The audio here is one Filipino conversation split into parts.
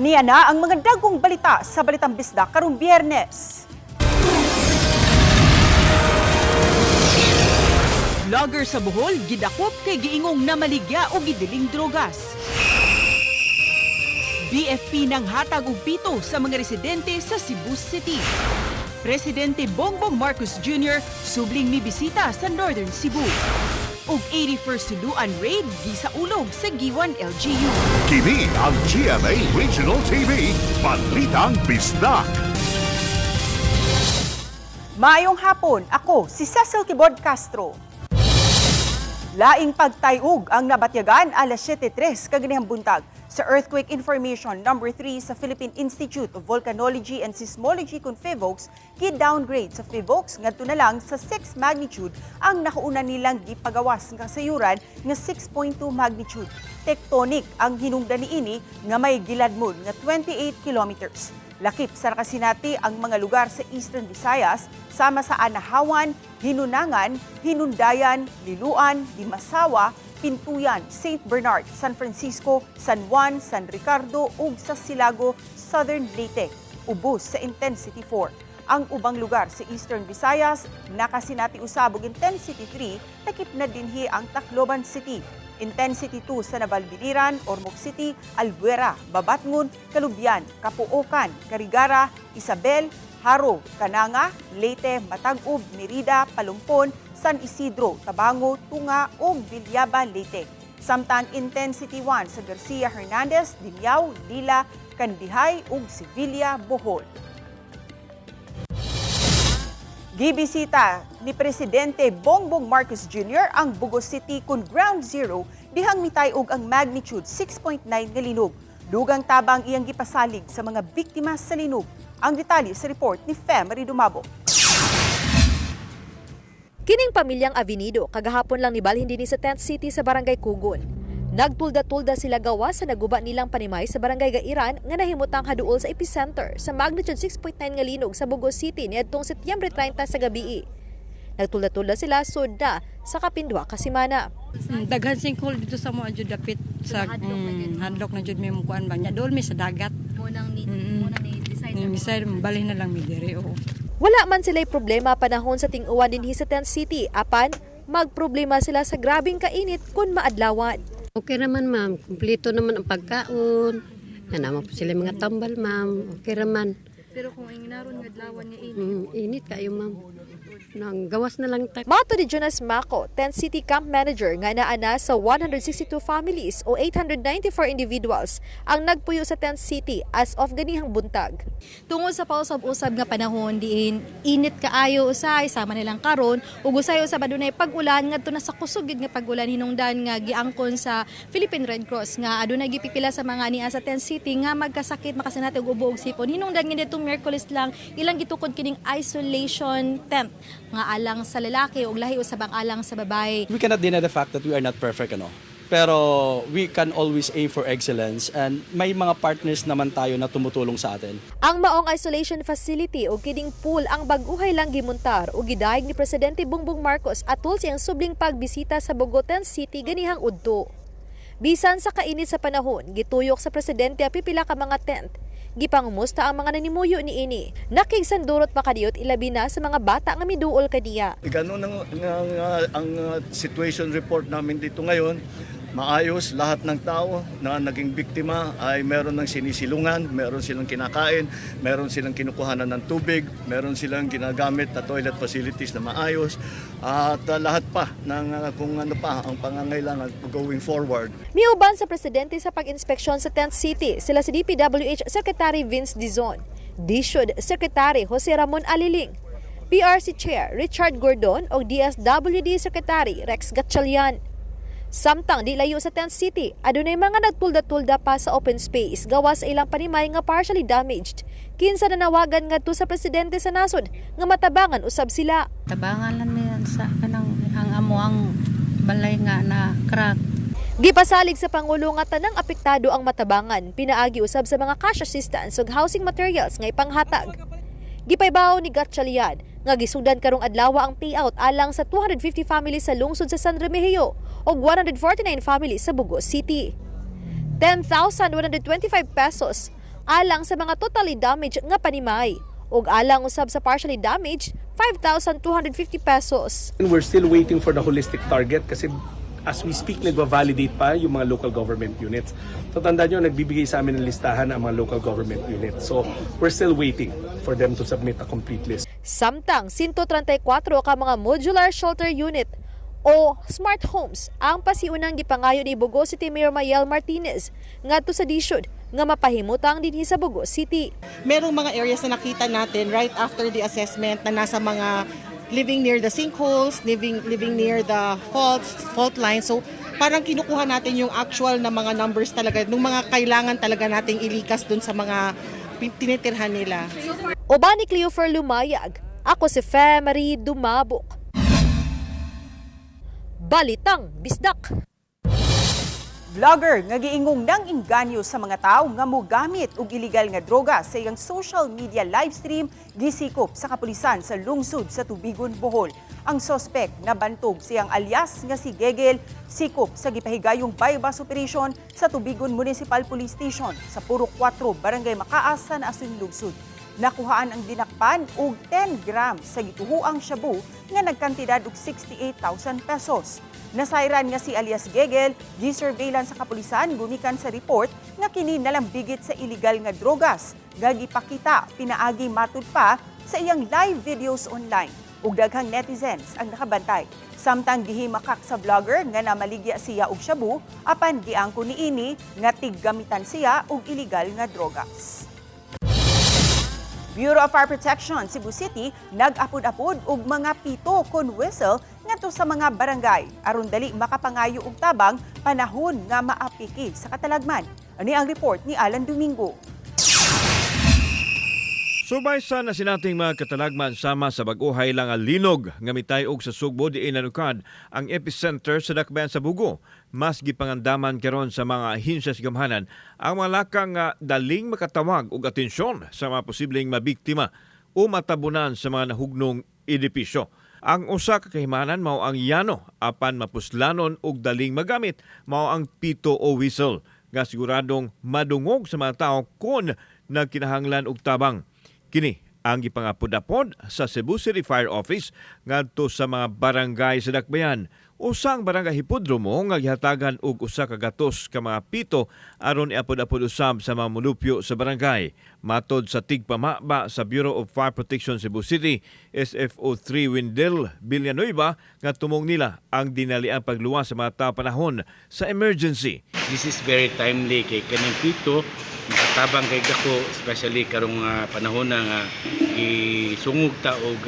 Aniya na ang mga dagkong balita sa Balitang Bisda karong Biyernes. Vlogger sa Bohol gidakop kay giingong namaligya o gidiling drogas. BFP nang hatag og pito sa mga residente sa Cebu City. Presidente Bongbong Marcos Jr. subling mibisita sa Northern Cebu. Ug 81st Tuluan Raid gisaulog sa Giwan LGU. Kini ang GMA Regional TV, Balitang Bisdak. Maayong hapon, ako si Cecil Kibod Castro. Laing pagtayog ang nabatyagan alas 7:03 kaganihang buntag sa Earthquake Information number 3 sa Philippine Institute of Volcanology and Seismology kung PHIVOLCS, gi-downgrade sa PHIVOLCS ngadto na lang sa 6 magnitude ang nakuuna nilang gipagawas nga sayuran nga 6.2 magnitude. Tectonic ang hinungdan niini nga may giladmon nga 28 kilometers. Lakip sa nakasinati ang mga lugar sa Eastern Visayas sama sa Anahawan, Hinunangan, Hinundayan, Liluan, Dimasawa, Pintuyan, St. Bernard, San Francisco, San Juan, San Ricardo ug sa Silago, Southern Leyte. Ubos sa Intensity 4. Ang ubang lugar sa Eastern Visayas nakasinati usab og Intensity 3, takip na dinhi ang Tacloban City. Intensity 2 sa Navalbiliran, Ormoc City, Albuera, Babatngon, Kalubian, Capuocan, Carigara, Isabel, Haro, Cananga, Leyte, Matag-ub, Merida, Palumpon, San Isidro, Tabango, Tunga ug Villaban, Leyte. Samtang Intensity 1 sa Garcia Hernandez, Dimyao, Dila, Candihay ug Sevilla, Bohol. Gibisita ni Presidente Bongbong Marcos Jr. ang Bugos City kung ground zero dihang mitay-og ang magnitude 6.9 nga linog. Dugang tabang iyang gipasalig sa mga biktima sa linog. Ang detalye sa report ni Femery Dumabo. Kining pamilyang Avenido, kagahapon lang nibalhin din sa Tent City sa Barangay Kugon. Nagtulda-tulda sila gawa sa naguba nilang panimay sa Barangay Gairan nga nahimutang haduol sa epicenter sa magnitude 6.9 nga linog sa Bugos City niadtong Setyembre 30 sa gabi. Nagtulda-tulda sila sudda sa kapindwa ka semana. Daghan sinkhole dito sa mga jud dapit sa hadlok na jud may mukuan bang nya dol mi sa dagat. Munang ni decide balhin na lang mi diri oo. Wala man sila'y problema panahon sa ting-uwan dinhi sa Tent City apan magproblema sila sa grabing kainit kun maadlawan. Okay naman ma'am, kumpleto naman ang pagkaon. Naman po sila mga tambal ma'am, okay naman. Pero kung ingnaron nga adlawan niya Init kayo ma'am. Nang gawas na lang tak. Mato ni Jonas Maco, Tent City Camp Manager nga naana sa 162 families o 894 individuals ang nagpuyo sa Tent City as of ganihang buntag. Tungod sa pausab-usab nga panahon diin init kaayo usay sama nilang karon ug usay usab adunay pag-ulan ngadto na sa kusog gid nga pag-ulan hinungdan nga giangkon sa Philippine Red Cross nga adunay gipipila sa mga niya sa Tent City nga magkasakit makasinati og ubo ug sipon hinungdan nga dito Miyerkules lang ilang gitukod kining isolation tent nga alang sa lalaki ug lahi usab ang alang sa babae. We cannot deny the fact that we are not perfect, pero we can always aim for excellence and may mga partners naman tayo na tumutulong sa atin. Ang maong isolation facility o kining pool ang bag-uhay lang gimuntar o gidayeg ni Presidente Bongbong Marcos atol siyang subling pagbisita sa Bogotan City ganihang udto. Bisan sa kainit sa panahon, gituyok sa presidente ang pipila ka mga tent. Gipangumusta ang mga nanimuyo ni ini. Nakigsandurot makadiyot ilabi na sa mga bata nga miduol kaniya. Ganun ang situation report namin dito ngayon. Maayos, lahat ng tao na naging biktima ay meron ng sinisilungan, meron silang kinakain, meron silang kinukuhanan ng tubig, meron silang ginagamit na toilet facilities na maayos, at lahat pa ng kung ano pa ang pangangailangan going forward. Miuban sa presidente sa pag-inspeksyon sa Tent City, sila si DPWH Secretary Vince Dizon, DSUD Secretary Jose Ramon Aliling, PRC Chair Richard Gordon o DSWD Secretary Rex Gatchalian. Samtang di layo sa Tent City, adunay mga nagtulda-tulda pa sa open space gawa sa ilang panimay nga partially damaged. Kinsa nanawagan ngadto sa presidente sa nasod nga matabangan usab sila. Tabangan lang niyan sa kanang ang amo ang balay nga na crack. Gipasalig sa Pangulo nga tanang apektado ang matabangan, pinaagi usab sa mga cash assistance ug housing materials nga ipanghatag. Gipaybaw ni Gatchalian nga gisudan karong adlaw ang payout alang sa 250 families sa lungsod sa San Remigio ug 149 families sa Bugos City. 10,125 pesos alang sa mga totally damaged nga panimay. Ug alang usab sa partially damaged, 5,250 pesos. And we're still waiting for the holistic target kasi as we speak, nagva-validate pa yung mga local government units. So tandaan nyo, nagbibigay sa amin ng listahan ang mga local government units. So we're still waiting for them to submit a complete list. Samtang 134 ka mga modular shelter unit o smart homes ang pasiunang gipangayo ni Bogo City Mayor Mayel Martinez ngadto sa DSUD nga mapahimutang dinhi sa Bogo City. Merong mga areas na nakita natin right after the assessment na nasa mga living near the sinkholes, living near the fault line. So parang kinukuha natin yung actual na mga numbers talaga, ng mga kailangan talaga nating ilikas dun sa mga tinitirhan nila. Oba ni Cleofer Lumayag, ako si Marie Dumabok. Balitang Bisdak. Vlogger nga giingong nang inganyo sa mga tao nga mogamit og illegal nga droga sa iyang social media live stream gisikop sa kapulisan sa lungsod sa Tubigon, Bohol. Ang sospek nabantog siyang alias nga si Gegel sikop sa gipahigayong bypass operation sa Tubigon Municipal Police Station sa Purok 4, Barangay Makaas sa Naasun Lungsod. Nakuhaan ang dinakpan og 10 grams sa gituhuang shabu nga nagkantidad og 68,000 pesos. Nasayran nga si alias Gegel, gi-surveillance sa kapulisan gumikan sa report nga kini nalambigit sa illegal nga drogas. Gagipakita pinaagi matud pa sa iyang live videos online. Ug daghang netizens ang nakabantay. Samtang gihimakak sa vlogger nga namaligya siya og shabu, apan giangko niini nga tiggamitan siya og illegal nga drogas. Bureau of Fire Protection Cebu City nag-apod-apod og mga 7 kon whistle ngadto sa mga barangay aron dali makapangayo og tabang panahon nga maapiki sa katalagman. Ani ang report ni Alan Domingo. Subay sa nasinating mga katalagman sama sa bag-uhay lang ang linog nga mitay-og sa Sugbo diin nanukad ang epicenter sa dakbayan sa Bugo. Mas gipangandaman karon sa mga ahinsya sa gamhanan ang mga lakang nga daling makatawag og atensyon sa mga posibleng mabiktima o matabunan sa mga nahugnong edipisyo. Ang usa ka kahimanan mao ang yano apan mapuslanon og daling magamit mao ang pito o whistle nga siguradong madungog sa mga tao kung nagkinahanglan og tabang. Kini ang gipangapod-apod sa Cebu City Fire Office ngadto sa mga barangay sa dakbayan. Usang barangay hipodromo nga gihatagan og usa ka gatos ka mga pito aron iapod-apod usab sa mga mulupyo sa barangay. Matod sa tigpamaba sa Bureau of Fire Protection Cebu City, SFO3 Windel Villanueva nga tumong nila ang dinaliang pagluwas sa mga tao panahon sa emergency. This is very timely kay kaning pito makatabang kay dako especially karong panahon nga isungog ta og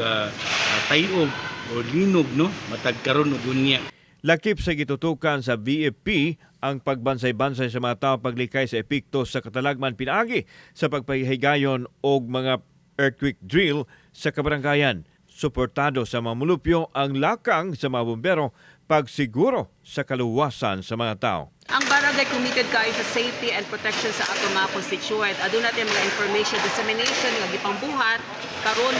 tayog o linog no matag karon og unya. Lakip sa gitutukan sa VFP ang pagbansay-bansay sa mga tao paglikay sa epekto sa katalagman pinaagi sa pagpahigayon og mga earthquake drill sa kabarangayan. Suportado sa mga mulupyo ang lakang sa mga bumbero pagsiguro sa kaluwasan sa mga tao. Ang barangay committed kayo sa safety and protection sa ato mga constituent. Adun natin mga information dissemination nga gipangbuhat karon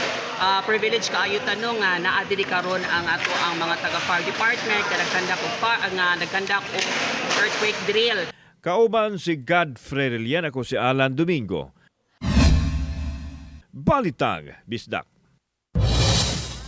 privilege kaayo tanong nga naa diri karon ang ato ang mga taga fire department nga nagkandak og earthquake drill. Kauban si Godfrey Relian, ako si Alan Domingo. Balitang Bisdak.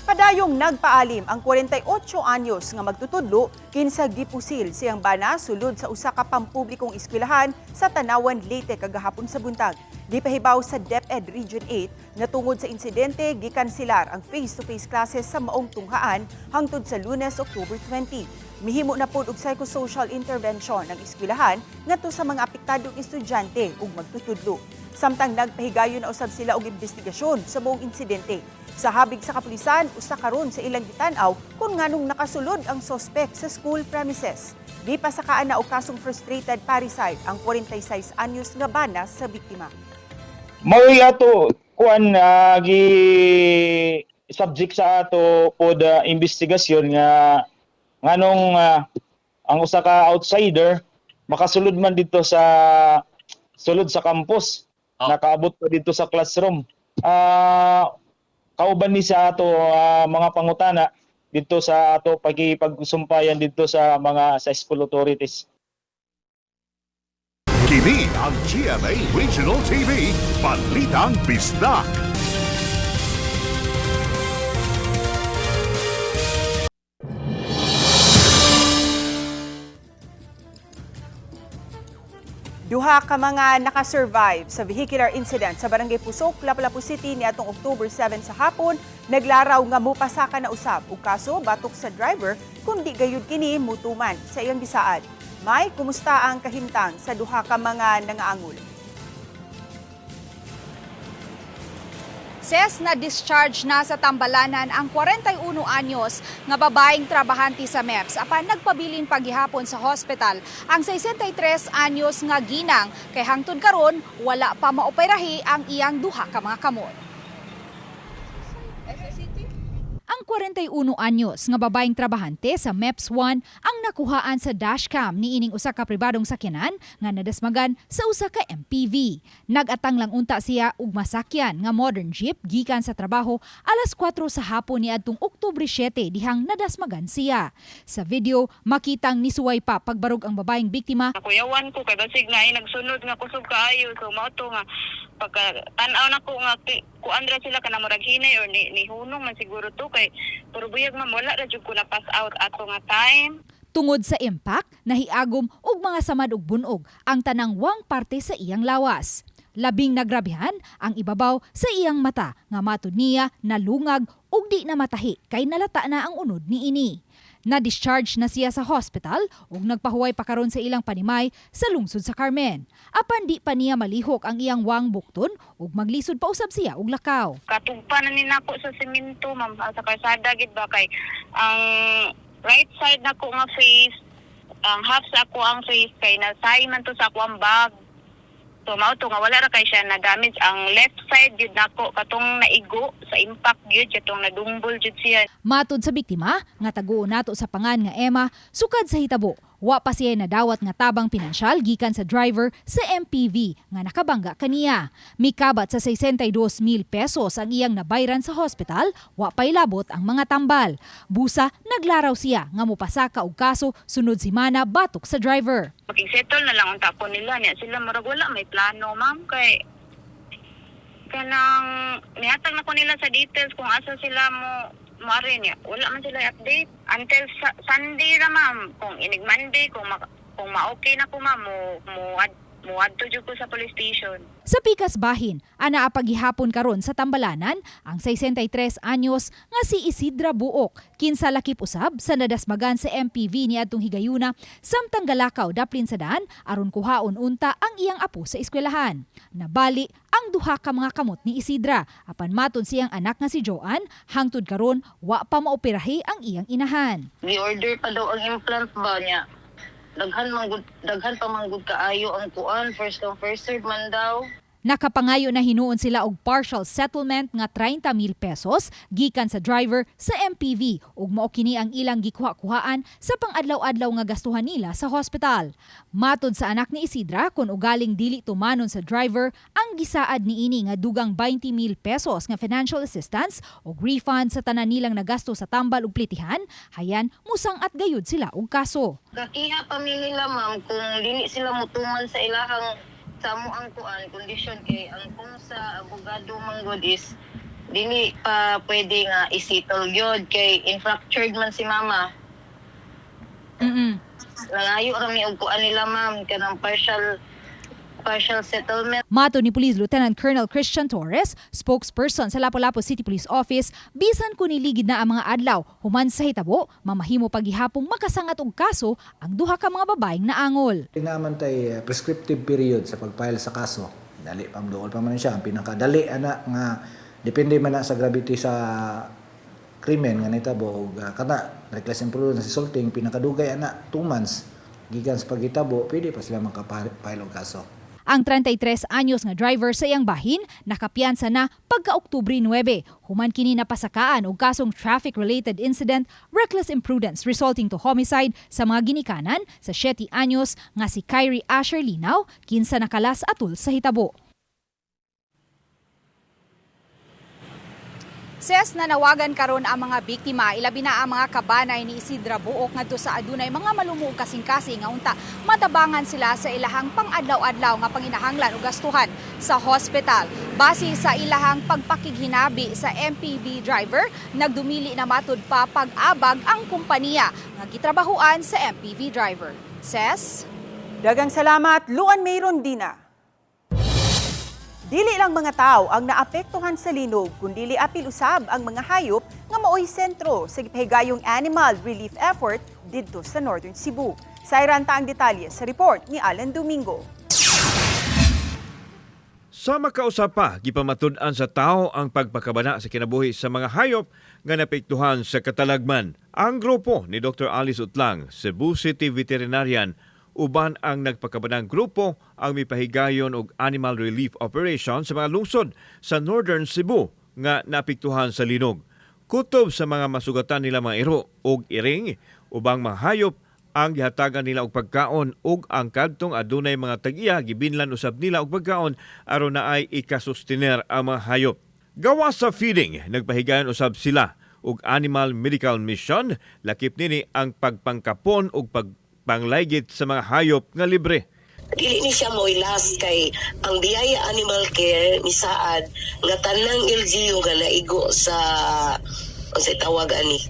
Padayong nagpaalim ang 48 anyos nga magtutudlo kinsa gipusil siyang bana sulod sa usa ka pampublikong eskwelahan sa Tanawan, Leyte kagahapon sa buntag. Gipahibaw sa DepEd Region 8 nga tungod sa insidente gikanselar ang face-to-face classes sa maong tunghaan hangtod sa Lunes, October 20. Mihimo na pod og psychosocial intervention ng eskwelahan ngadto sa mga apektadong estudyante ug magtutudlo. Samtang nagpahigayon na usab sila og investigasyon sa buong insidente. Sa habig sa kapulisan, usa karon sa ilang gitanaw kung nganong nakasulod ang sospek sa school premises. Di pa sakaan na og kasong frustrated parricide ang 46 anyos nga bana sa biktima. Mao ato kuan gi subject sa ato pod investigasyon nga nganong ang usa ka outsider makasulod man dito sa sulod sa campus. Nakaabot pa dito sa classroom. Kauban ni sa ato mga pangutana dito sa ato pagsumpayan dito sa mga sa school authorities. Kini ang GMA Regional TV, Balitang Bisdak. Duha ka mga nakasurvive sa vehicular incident sa Barangay Pusok, Lapu-Lapu City niadtong October 7 sa hapon, naglaraw nga mupasaka na usab ug kaso batok sa driver kundi gayud kini mutuman sa iyang gisaad. May kumusta ang kahimtang sa duha ka mga nangaangol? Ses na discharge na sa Tambalanan ang 41 anyos nga babaeng trabahante sa MEPS apan nagpabilin paghihapon sa hospital ang 63 anyos nga ginang kay hangtod karon wala pa maoperahi ang iyang duha ka mga kamot. Ang 41 anyos nga babaeng trabahante sa MEPS 1 ang nakuhaan sa dashcam ni ining usa ka pribadong sakyanan nga nadasmagan sa usa ka MPV. Nagatang lang unta siya ug masakyan nga modern jeep gikan sa trabaho alas 4 sa hapon niadtong Oktubre 7 dihang nadasmagan siya. Sa video makitang nisuway pa pagbarog ang babaeng biktima. Kuyawan ko kay basig na nagsunod nga kusog kaayo so mao to nga pagka tan-aw na ko nga kuandra sila kana murag hinay or ni hunong man siguro to kay puro buyag man wala ra jud ko na pass out ato nga time. Tungod sa impact, nahiagom og mga samad ug bunog ang tanang wang parte sa iyang lawas. Labing nagrabihan ang ibabaw sa iyang mata nga matud niya nalungag ug di na matahi kay nalata na ang unod niini. Na-discharge na siya sa hospital ug nagpahuway pa karon sa ilang panimay sa lungsod sa Carmen. Apan di pa niya malihok ang iyang wang bukton ug maglisod pa usab siya og lakaw. Katugpa na ni nako sa semento ma'am sa kalsada gid ba kay ang right side nako nga face ang half sa ako ang face kay nasay man to sa ako ang bag. So mao to nga wala ra kay siya na damage ang left side jud nako katong naigo sa impact jud katong nadumbol jud siya. Matud sa biktima nga taguo nato sa pangan nga Emma, sukad sa hitabo wa pa siya nadawat nga tabang pinansyal gikan sa driver sa MPV nga nakabangga kaniya. Mikabat sa 62,000 pesos ang iyang nabayran sa hospital, wa pay labot ang mga tambal. Busa naglaraw siya nga mopasaka og kaso sunod semana batok sa driver. Makig-settle na lang ang tapo nila niya sila murag wala may plano ma'am kay kanang nihatag na ko nila sa details kung asa sila mo maari niya. Wala man sila update until Sunday ra ma'am. Kung inig Monday kung ma-okay na ko ma'am mo adto jud ko sa police station. Sa pikas bahin, ana paghihapon karon sa Tambalanan ang 63 anyos nga si Isidra Buok kinsa lakip usab sa nadasmagan sa MPV niadtong higayuna samtang galakaw daplin sa daan aron kuhaon unta ang iyang apo sa eskwelahan. Nabali ang duha ka mga kamot ni Isidra apan matud siyang anak nga si Joanne hangtod karon wa pa maoperahi ang iyang inahan. Gi-order pa daw ang implant ba niya. Daghan pa manggod kaayo ang kuan first come first serve man daw. Nakapangayo na hinuon sila og partial settlement nga 30,000 pesos gikan sa driver sa MPV ug mao kini ang ilang gikuha-kuhaan sa pang-adlaw-adlaw nga gastuhan nila sa hospital. Matud sa anak ni Isidra kun ugaling dili tumanon sa driver ang gisaad niini nga dugang 20,000 pesos nga financial assistance ug refund sa tanan nilang nagasto sa tambal ug plitihan, hayan musang at gayud sila og kaso. Kakiha pa nila ma'am kung dili sila mutuman sa ilahang samo ang kuan kondisyon kay ang kung sa abogado manggod is dili pa pwede nga isettle gyud kay infractured man si mama. Nangayo kami og kuan nila ma'am kanang partial settlement. Mato ni Police Lieutenant Colonel Christian Torres, spokesperson sa Lapu-Lapu City Police Office, bisan kung niligid na ang mga adlaw, human sa hitabo, mamahimo paghihapong makasangat og kaso ang duha ka mga babaeng naangol. Naman tay prescriptive period sa pag-file sa kaso. Dali pang dool pa man siya, ang pinakadali ana nga depende man na sa gravity sa krimen nga nitabo og kana reckless imprudence assaulting pinakadugay ana 2 months gikan sa paghitabo pwede pa sila makapile og kaso. Ang 33 anyos nga driver sa iyang bahin nakapiyansa na pagka-Oktubre 9. Human kini napasakaan og kasong traffic-related incident, reckless imprudence resulting to homicide sa mga ginikanan sa 7 anyos nga si Kyrie Asher Linaw kinsa nakalas atul sa hitabo. Ses nanawagan karon ang mga biktima, ilabi na ang mga kabanay ni Isidra Buok ngadto sa adunay mga malumuog kasing-kasing nga unta matabangan sila sa ilahang pang-adlaw-adlaw nga panginahanglan o gastuhan sa hospital. Base sa ilahang pagpakighinabi sa MPV driver, nagdumili na matud pa pag-abag ang kumpanya nga gitrabahuan sa MPV driver. Ses? Dagang salamat, Luan May Rondina. Dili lang mga tao ang naapektuhan sa linog, kundi apil usab ang mga hayop nga maoy sentro sa gipahigayong animal relief effort didto sa Northern Cebu. Sayranta ang detalye sa report ni Alan Domingo. Sa makausap pa, gipamatud-an sa tao ang pagpakabana sa kinabuhi sa mga hayop nga naapektuhan sa katalagman. Ang grupo ni Dr. Alice Utlang, Cebu City Veterinarian, uban ang nagpakabanang grupo ang mipahigayon og animal relief operation sa mga lungsod sa Northern Cebu nga naapektuhan sa linog. Kutob sa mga masugatan nila mga iro og iring, ubang mga hayop ang gihatagan nila og pagkaon ug ang kadtong adunay mga tag-iya gibinlan usab nila og pagkaon aron naay ikasustener ang mga hayop. Gawa sa feeding, nagpahigayon usab sila og Animal Medical Mission, lakip nini ang pagpangkapon og panglaygit sa mga hayop nga libre. Dili ni siya mo ilas kay ang biyaya animal care ni Saad nga tanang LGU nga naigo sa unsay tawag ani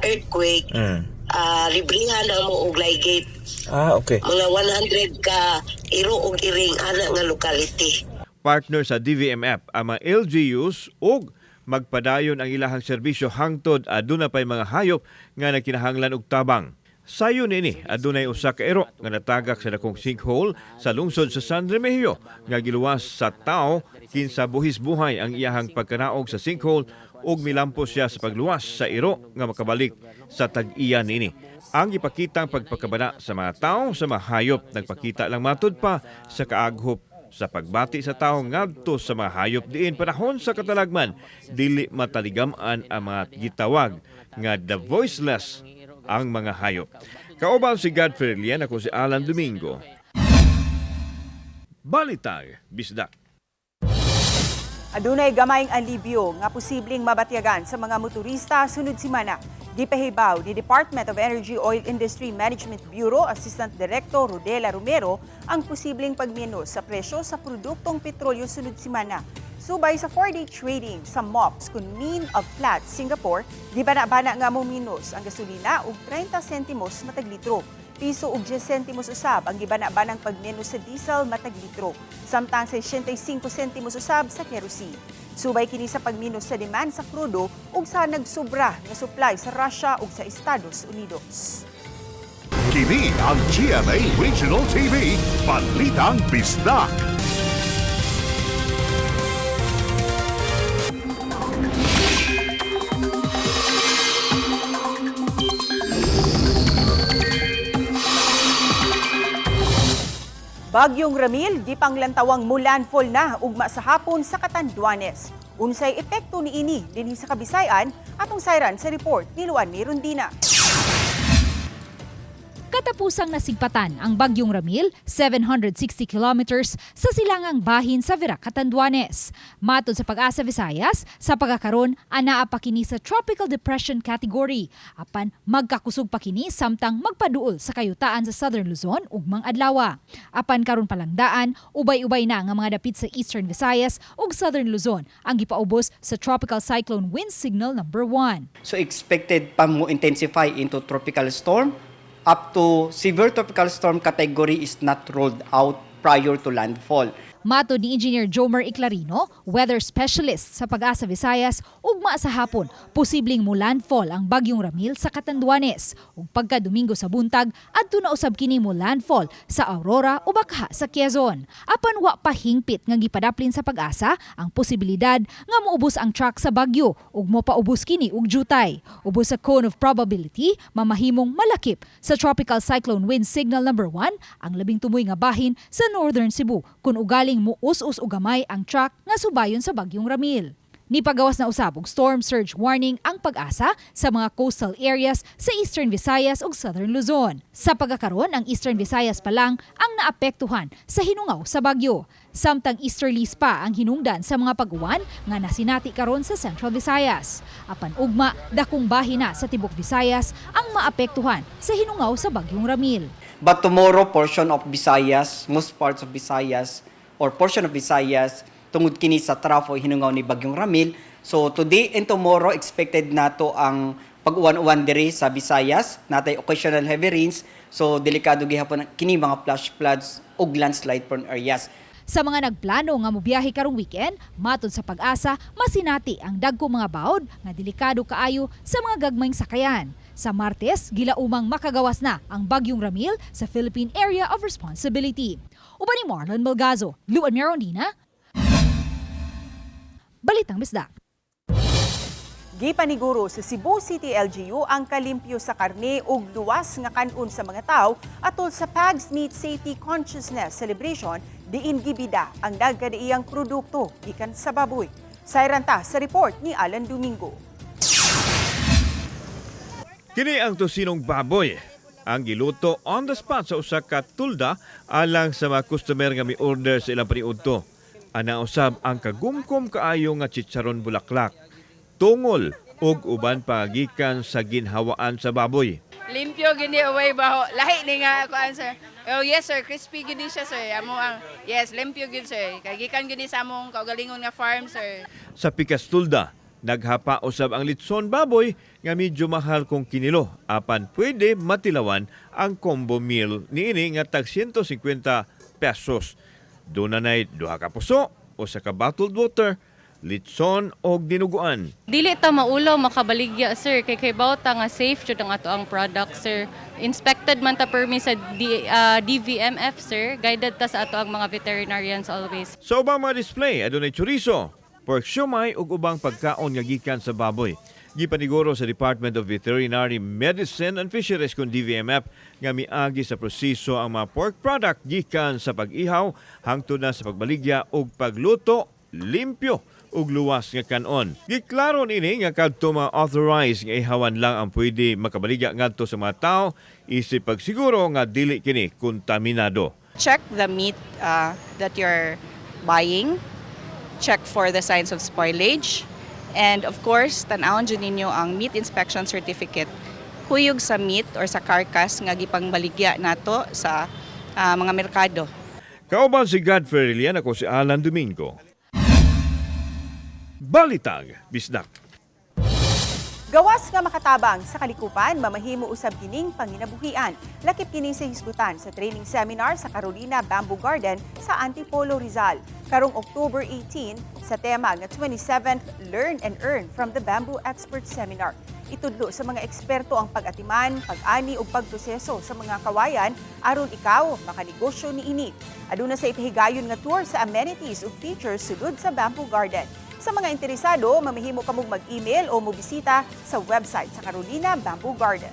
earthquake librihan na mo og laygate. Okay. Mga 100 ka iro og iring ana nga locality. Partner sa DVMF ang mga LGUs ug magpadayon ang ilahang serbisyo hangtod aduna pay mga hayop nga nagkinahanglan og tabang. Sayon ini, adunay usa ka ero nga natagak sa dakong sinkhole sa lungsod sa San Remigio nga giluwas sa tao kinsa buhis buhay ang iyahang pagkanaog sa sinkhole ug milampos siya sa pagluwas sa ero nga makabalik sa tag-iya nini. Ang ipakitang pagpakabana sa mga tao sa mga hayop nagpakita lang matud pa sa kaaghop sa pagbati sa tao ngadto sa mga hayop diin panahon sa katalagman, dili mataligaman ang mga gitawag nga the voiceless ang mga hayop. Kauban si Godfrey Lian, ako si Alan Domingo. Balitang Bisdak. Adunay gamayng alibyo nga posibleng mabatyagan sa mga motorista sunod semana. Gipahibaw ni Department of Energy Oil Industry Management Bureau Assistant Director Rodela Romero ang posibleng pagmenos sa presyo sa produktong petrolyo sunod semana. Subay sa 4-day trading sa MOPS kun Mean of Platts, Singapore, di bana-bana nga muminos ang gasolina og 30 sentimos matag litro. Piso og 10 sentimos usab ang gibana-banang pagmenos sa diesel matag litro, samtang 65 sentimos usab sa kerosene. Subay kini sa pagminos sa demand sa krudo ug sa nagsobra nga supply sa Russia ug sa Estados Unidos. Kini ang GMA Regional TV, Balitang Bisdak. Bagyong Ramil, di panglantawang mulandfall na ugma sa hapon sa Catanduanes. Unsay epekto ni ini dinhi sa Kabisayan atong sayran sa report ni Luan May Rondina. Katapusang nasigpatan ang Bagyong Ramil, 760 kilometers sa silangang bahin sa Virac, Catanduanes. Matod sa Pag-asa Visayas, sa pagkakaron, anaa pa kini sa Tropical Depression category. Apan magkakusog pa kini samtang magpaduol sa kayutaan sa Southern Luzon ug adlaw. Apan karon palangdaan, ubay-ubay na nga mga dapit sa Eastern Visayas ug Southern Luzon ang gipaubos sa Tropical Cyclone Wind Signal number 1. So expected pa mo intensify into tropical storm. Up to severe tropical storm category is not ruled out prior to landfall. Matod ni Engineer Jomer Iclarino, weather specialist sa Pag-asa Visayas, ugma sa hapon, posibleng mo landfall ang Bagyong Ramil sa Catanduanes. Ug pagka Domingo sa buntag, adto na usab kini mo landfall sa Aurora o Bakha sa Quezon. Apan wa pa hingpit nga gipadaplin sa Pag-asa ang posibilidad nga moubos ang track sa bagyo ug mopaubos kini og jutay. Ubos sa cone of probability, mamahimong malakip sa Tropical Cyclone Wind Signal number 1 ang labing tumoy nga bahin sa Northern Cebu kun ugaling muus-us o gamay ang track nga subayon sa Bagyong Ramil. Nipagawas na usab og storm surge warning ang Pag-asa sa mga coastal areas sa Eastern Visayas ug Southern Luzon. Sa pagkakaroon, ang Eastern Visayas pa lang ang naapektuhan sa hinungaw sa bagyo. Samtang easterlies pa ang hinungdan sa mga pag-uwan nga nasinati karon sa Central Visayas. Apan ugma, dakong bahina sa tibok Visayas ang maapektuhan sa hinungaw sa bagyong Ramil. But tomorrow, portion of Visayas, most parts of Visayas, or portion of Visayas, tungod kini sa trough o hinungaw ni Bagyong Ramil. So today and tomorrow, expected nato ang pag-uwan-uwan diri sa Visayas, natay occasional heavy rains. So delikado gihapon kini mga flash floods ug landslide prone areas. Sa mga nagplano nga mobiyahe karong weekend, matod sa Pag-asa, masinati ang dagko mga bawod nga delikado kaayo sa mga gagmayng sakayan. Sa Martes, gilaumang makagawas na ang Bagyong Ramil sa Philippine Area of Responsibility. Uban ni Marlon Malgazo, Luan Mirondina, Balitang Bisdak. Gipaniguro sa Cebu City LGU ang kalimpyo sa karne ug luwas nga kanon sa mga tao atol sa Pags Meat Safety Consciousness Celebration diin gibida ang nagkadaiyang produkto gikan sa baboy. Sayranta sa report ni Alan Domingo. Kini ang tosinong baboy ang giluto on the spot sa usa ka tulda alang sa mga customer nga mi-order sa ilang paniudto. Ana usab ang kagumkom kaayo nga chicharon bulaklak, tungol ug uban pa gikan sa ginhawaan sa baboy. Limpyo gini away baho. Lahi ni nga ako answer. Oh yes sir, crispy gini siya sir. Amo ang yes, limpyo gid sir. Kagikan gini sa among kaugalingon nga farm sir. Sa pikas tulda, naghapa usab ang litson baboy nga medyo mahal kung kinilo. Apan pwede matilawan ang combo meal niini nga tag 150 pesos. Doon na duha ka puso o sa ka bottled water, litson o dinuguan. Dili ta maulo makabaligya sir kay bawta nga safe jud ang ato ang product sir. Inspected man ta permi sa DVMF sir. Guided ta sa ato ang mga veterinarians always. Sa ubang mga display adunay chorizo, pork siomai ug ubang pagkaon nga gikan sa baboy. Gipaniguro sa Department of Veterinary Medicine and Fisheries kung DVMF nga miagi sa proseso ang mga pork product gikan sa pag-ihaw hangtod na sa pagbaligya ug pagluto limpyo ug luwas nga kanon. Giklaro nini nga kadto mga authorized nga ihawan lang ang pwede makabaligya ngadto sa mga tao isip pagsiguro nga dili kini kontaminado. Check the meat that you're buying. Check for the signs of spoilage. And of course, tan-awon dyan ninyo ang meat inspection certificate. Kuyog sa meat or sa carcass nga gipangbaligya nato sa mga merkado. Kauban si Godfrey Ilian, ako si Alan Domingo. Balitang Bisdak. Gawas nga makatabang sa kalikupan, mamahimo usab kining panginabuhian. Lakip kini sa hisgutan sa training seminar sa Carolina Bamboo Garden sa Antipolo, Rizal. Karong October 18 sa tema nga 27th Learn and Earn from the Bamboo Expert Seminar. Itudlo sa mga eksperto ang pag-atiman, pag-ani ug pagproseso sa mga kawayan aron ikaw makanegosyo niini. Aduna sa ipahigayon nga tour sa amenities ug features sulod sa Bamboo Garden. Sa mga interesado, mamihimo kamong mag-email o mobisita sa website sa Carolina Bamboo Garden.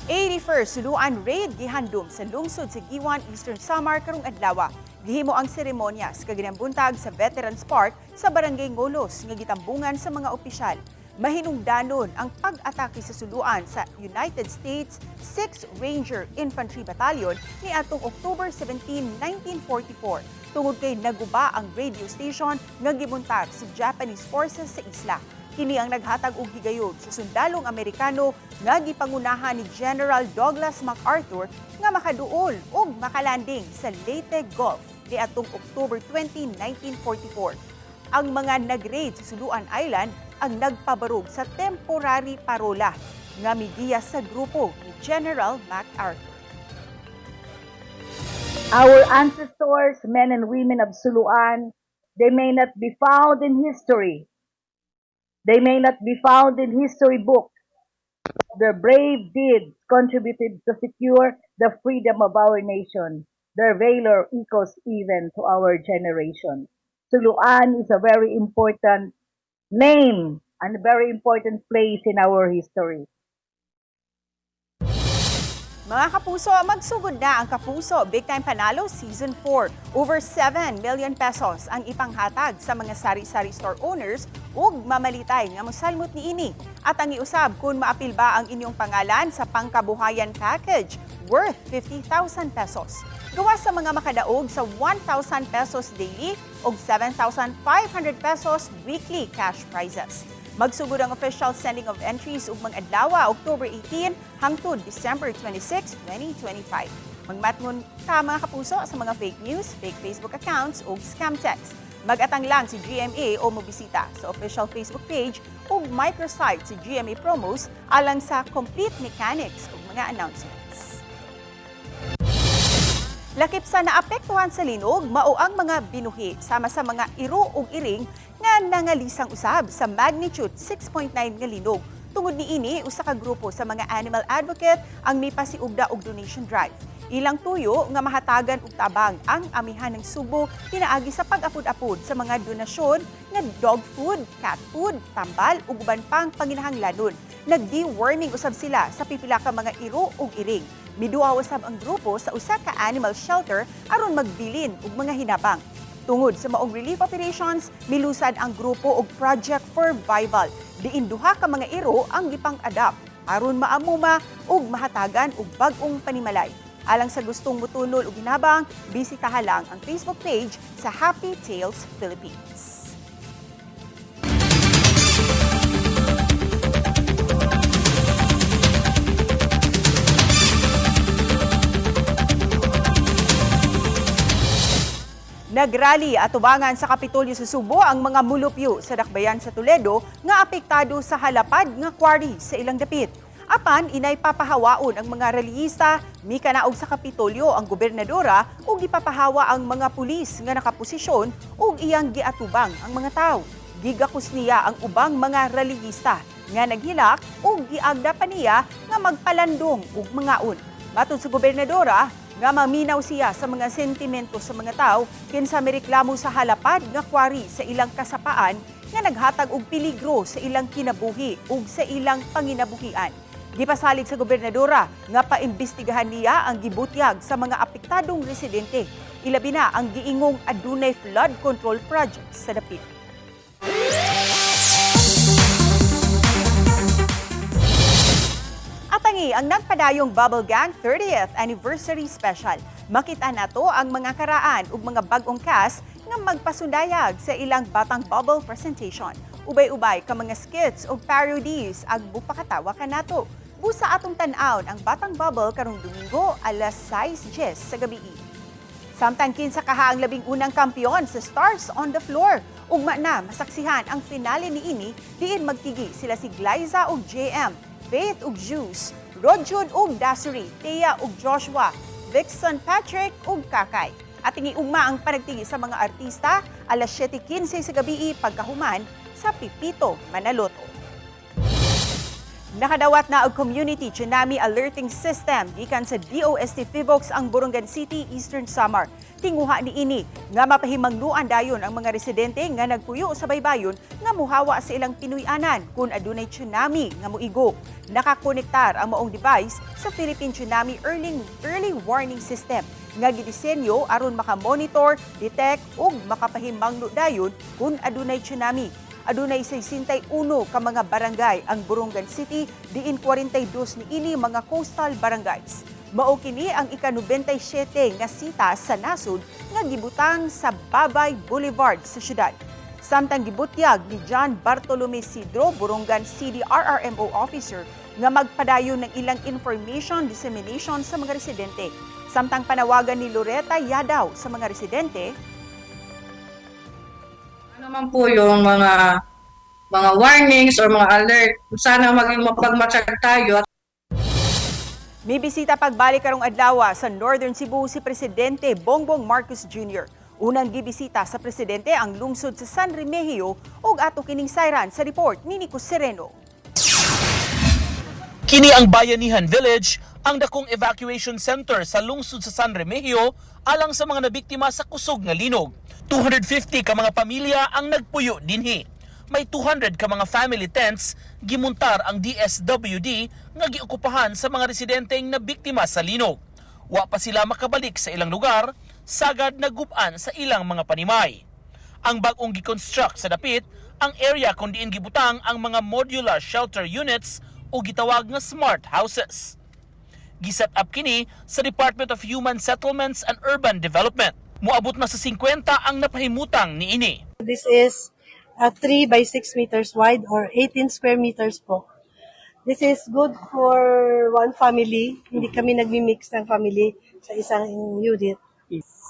81st Suluan Raid gihandom sa lungsod sa Giwan, Eastern Samar karong adlaw. Gihimo ang seremonyas kaginang buntag sa Veterans Park sa Barangay Ngolos nga gitambungan sa mga opisyal. Mahinungdanon ang pag-atake sa suluan sa United States 6th Ranger Infantry Battalion ni atong October 17, 1944. Tungod kay naguba ang radio station nga gibuntag sa Japanese forces sa isla. Kini ang naghatag og higayod sa sundalong Amerikano nga gipangunahan ni General Douglas MacArthur nga makaduol ug makalanding sa Leyte Gulf ni atong October 20, 1944. Ang mga nag-raid sa Suluan Island ang nagpabarog sa temporary parola nga migiya sa grupo ni General MacArthur. Our ancestors, men and women of Suluan, they may not be found in history. They may not be found in history books. Their brave deeds contributed to secure the freedom of our nation. Their valor echoes even to our generation. Suluan is a very important name and a very important place in our history. Mga kapuso, magsugod na ang Kapuso Big Time Panalo Season 4. Over 7 million pesos ang ipanghatag sa mga sari-sari store owners ug mamalitay nga mosalmot niini. At ang iusab kung maapil ba ang inyong pangalan sa pangkabuhayan package worth 50,000 pesos. Gawa sa mga makadaog sa 1,000 pesos daily ug 7,500 pesos weekly cash prizes. Magsugod ang official sending of entries ug mga adlaw October 18 hangtod December 26, 2025. Magmatngon ka mga kapuso sa mga fake news, fake Facebook accounts ug scam texts. Mag-atang lang si GMA o mobisita sa official Facebook page ug microsite si GMA Promos alang sa complete mechanics ug mga announcements. Lakip sa naapektuhan sa linog, mao ang mga binuhi sama sa mga iro ug iring nga nangalisang usab sa magnitude 6.9 nga linog. Tungod niini, usa ka grupo sa mga animal advocate ang mipasiugda og donation drive. Ilang tuyo nga mahatagan og tabang ang amihan ng Subo pinaagi sa pag-apod-apod sa mga donasyon nga dog food, cat food, tambal ug uban pang panginahanglanon. Nag-deworming usab sila sa pipila ka mga iro ug iring. Miduwa usab ang grupo sa usa ka animal shelter aron magbilin og mga hinabang. Tungod sa maong relief operations, milusad ang grupo og Project Survival. Diin duha ka mga iro ang gipang-adapt aron maamuma ug mahatagan og bag-ong panimalay. Alang sa gustong mutunol og hinabang, bisitaha lang ang Facebook page sa Happy Tales Philippines. Nagrally at tubangan sa Kapitolyo sa Subo ang mga mulupyo sa dakbayan sa Toledo nga apektado sa halapad nga quarry sa ilang dapit. Apan inay papahawaon ang mga relihista, mikanaog sa Kapitolyo ang gobernadora ug gipapahawa ang mga pulis nga nakaposisyon ug iyang giatubang ang mga tawo. Gigakus niya ang ubang mga relihista nga naghilak ug giagda pa niya nga magpalandong ug mangaon. Matod sa gobernadora, nga maminaw siya sa mga sentimento sa mga tao kinsa mireklamo sa halapad nga quarry sa ilang kasapaan nga naghatag og peligro sa ilang kinabuhi ug sa ilang panginabuhian. Gipasalig sa gobernadora nga paimbestigahan niya ang gibutyag sa mga apektadong residente. Ilabi na ang giingong adunay flood control projects sa dapit. Atangi ang nagpadayong Bubble Gang 30th Anniversary Special. Makita nato ang mga karaan ug mga bag-ong cast nga magpasundayag sa ilang batang bubble presentation. Ubay-ubay ka mga skits ug parodies ag bupakatawa ka nato. Busa atong tan-aw ang batang bubble karong Domingo alas 6:10 sa gabi. Samtang kinsa kaha ang labing unang kampiyon sa Stars on the Floor. Ugma na masaksihan ang finale niini diin magtigi sila si Glyza ug JM, Faith ug Juice, Rodjun ug Dasuri, Thea ug Joshua, Vixen Patrick ug Kakay. At ugma ang panagtigi sa mga artista alas 7:15 sa gabi pagkahuman sa Pipito, Manaloto. Nakadawat na og Community Tsunami Alerting System gikan sa DOST Fivox ang Borongan City, Eastern Samar. Tinguha niini nga mapahimangnuan dayon ang mga residente nga nagpuyo sa baybayon nga muhawa sa ilang Pinoy-anan kung adunay tsunami nga moigo. Nakakonektar ang maong device sa Philippine Tsunami Early Warning System nga gidisenyo aron makamonitor, detect ug makapahimangno dayon kung adunay tsunami. Adunay 61 ka mga barangay ang Borongan City, diin 42 niini mga coastal barangays. Mao kini ang ika-97 nga sita sa nasud nga gibutang sa Babay Boulevard sa syudad. Samtang gibutyag ni John Bartolome Sidro, Borongan City RRMO officer, nga magpadayon ng ilang information dissemination sa mga residente. Samtang panawagan ni Loretta Yadaw sa mga residente, naman po yung mga warnings or mga alert, sana maging mapagmatsyag tayo. May bisita pagbalik karong adlaw sa Northern Cebu si Presidente Bongbong Marcos Jr. Unang gibisita sa presidente ang lungsod sa San Remigio ug ato kining sayran sa report ni Nico Sereno. Kini ang Bayanihan Village, ang dakong evacuation center sa lungsod sa San Remigio alang sa mga nabiktima sa kusog nga linog. 250 ka mga pamilya ang nagpuyo dinhi. may 200 ka mga family tents gimuntar ang DSWD nga giokupahan sa mga residenteng na biktima sa linog. Wa pa sila makabalik sa ilang lugar, sagad nagub-an sa ilang mga panimay. Ang bag-ong gi-construct sa dapit ang area kung diin gibutang ang mga modular shelter units o gitawag nga smart houses. Giset up kini sa Department of Human Settlements and Urban Development. Muabot na sa 50 ang napahimutang niini. This is 3 by 6 meters wide or 18 square meters po. This is good for one family. Hindi kami nagmi-mix ng family sa isang unit.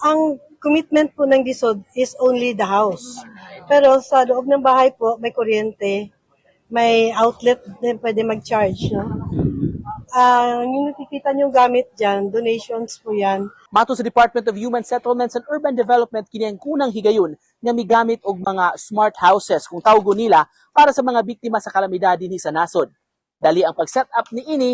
Ang commitment po ng DSOD is only the house. Pero sa loob ng bahay po, may kuryente, may outlet din pwede mag-charge. No? Yung nakikita nyo gamit dyan, donations po yan. Mato sa Department of Human Settlements and Urban Development kini ang kunang higayon nga migamit og mga smart houses kung tawgo nila para sa mga biktima sa kalamidad dinhi sa nasod. Dali ang pag-set up ni ini,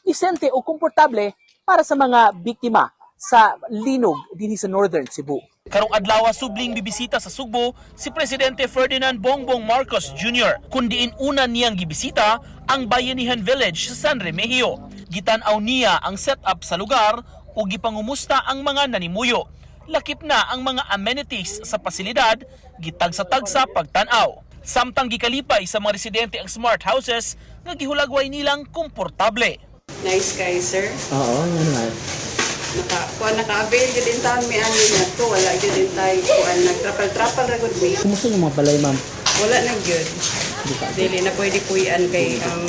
disente o komportable para sa mga biktima sa linog dinhi sa Northern Cebu. Karong adlaw subling bibisita sa Sugbo si Presidente Ferdinand Bongbong Marcos Jr. Kundiin una niyang gibisita ang Bayanihan Village sa San Remigio. Gitan-aw niya ang setup sa lugar o gipangumusta ang mga nanimuyo. Lakip na ang mga amenities sa pasilidad, gitagsa-tagsa pagtan-aw. Samtang gikalipay sa mga residente ang smart houses nga gihulagway nilang komportable. Nice guy, sir. Oo, nga naman. Naka-avail yun din taon may ano niya to. Wala yun din tayo. Nagtrapal-trapal ra gud mi. Kumusta yung mga balay, ma'am? Wala na yun. Dili na pwede puyan kay ang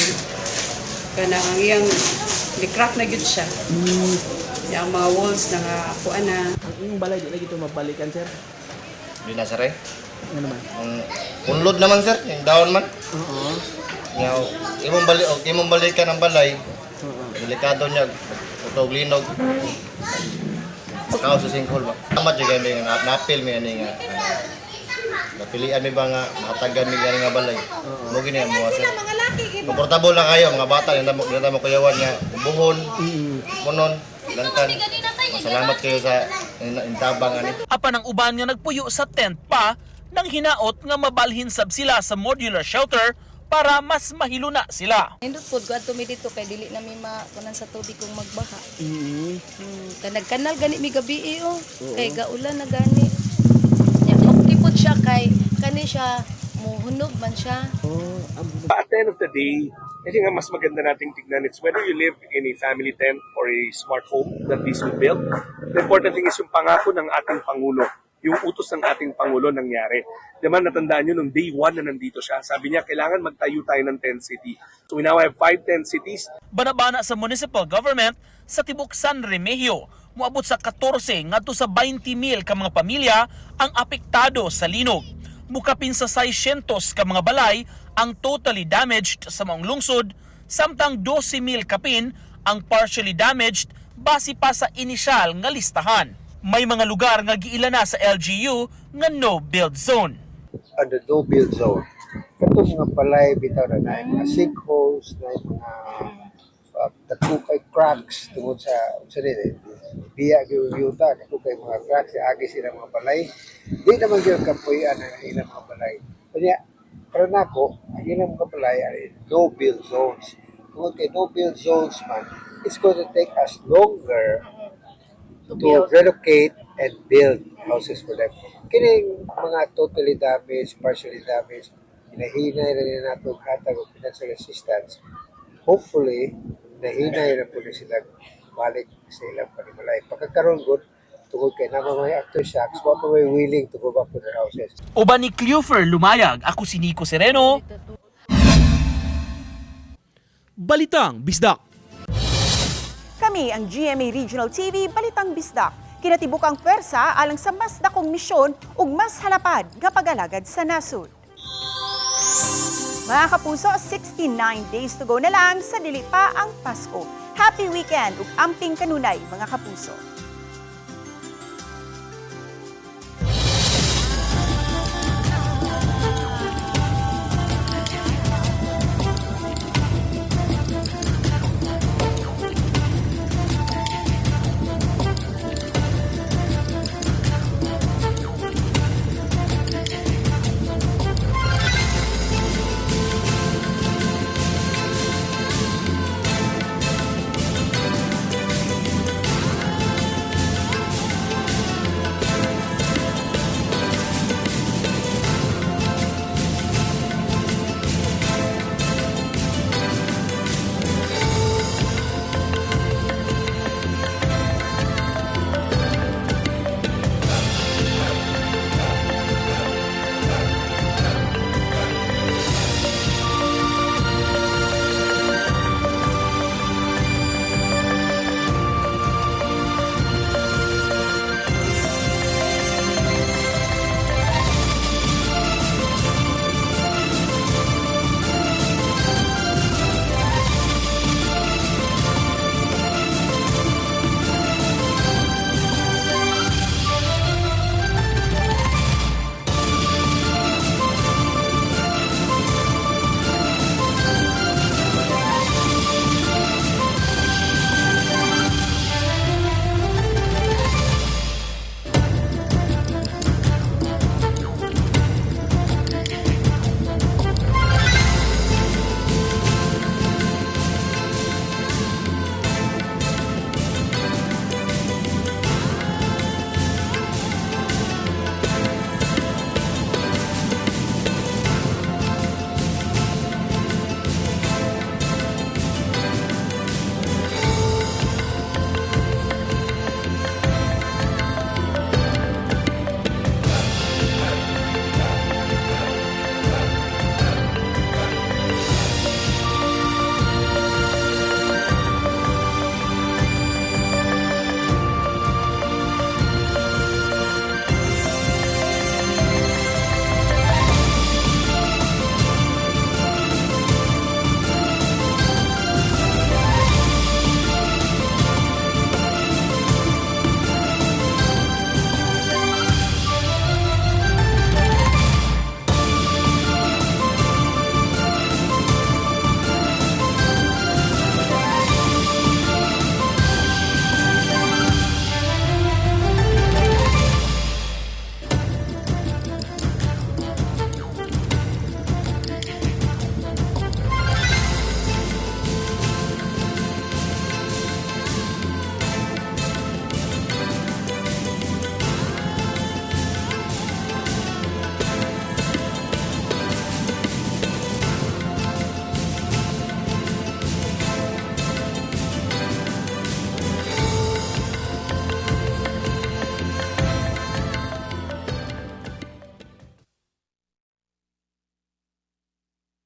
kanang iyang di-crack na yun siya. Yung mga walls na kuan na. Ang inyong balay, di lagi ito mabalikan, sir? Di na, sir, eh. Ano naman? Unlod naman, sir. Yung daon man. Oo. Imong balikan ang balay. Delikado niya. Utog linog. Pagkaw sa sinkhole ba? Tama dyan kami nga. Napil mi nga. Napilian mi ba nga. Nakatagan mi nga balay. Mugin niya mo, sir. Komportable lang kayo. Mga bata. Yung mo kuyawan nga. Buhon. Munon. Lantan. Masalamat kayo sa intabang ani. Apan ang uban nga nagpuyo sa tent pa nang hinaot nga mabalhin sab sila sa modular shelter para mas mahiluna sila. Indot pod ko adto mi dito kay dili na mi makunan sa tubig kung magbaha. Kanag-kanal gani mi gabi kay gaulan na gani. Ya maglipod siya kay kani siya muhunog man siya. At the end of the day, I think ang mas maganda nating tignan it's whether you live in a family tent or a smart home that this will build. The important thing is yung pangako ng ating Pangulo, yung utos ng ating Pangulo nangyari. Diba natandaan nyo nung day 1 na nandito siya, sabi niya kailangan magtayo tayo ng tent city. So we now have 5 tent cities. Banabana sa municipal government sa tibok San Remigio, muabot sa 14 ngadto sa 20,000 ka mga pamilya ang apektado sa linog. Mukapin sa 600 ka mga balay ang totally damaged sa maong lungsod, samtang 12,000 kapin ang partially damaged base pa sa inisyal nga listahan. May mga lugar nga giila na sa LGU nga no-build zone. Under no-build zone, katong mga balay bitaw na mga sinkholes, na mga tatukay cracks tungod sa biya gyud-yuta, tatukay mga cracks agi sila mga balay. Di naman gyud kapuy-an ang ilang mga balay. Kanya para nako, ang ilang mga balay ay no-build zones. Tungod kay no-build zones man, it's going to take us longer to relocate and build houses for them. Kining mga totally damaged, partially damaged, hinahinay na nila natin hatag o financial assistance. Hopefully, nahinay na po na sila balik sa ilang panimalay. Pagkakaroon good, tungkol kay naman mga aftershocks, what are we willing to go back to their houses? Uban ni Cleofer Lumayag, ako si Nico Sereno. Balitang Bisdak. Kami ang GMA Regional TV Balitang Bisdak. Kinatibuk ang pwersa alang sa mas dakong misyon ug mas halapad nga pag-alagad sa nasud. Mga kapuso, 69 days to go na lang sa dili pa ang Pasko. Happy weekend ug amping kanunay mga kapuso.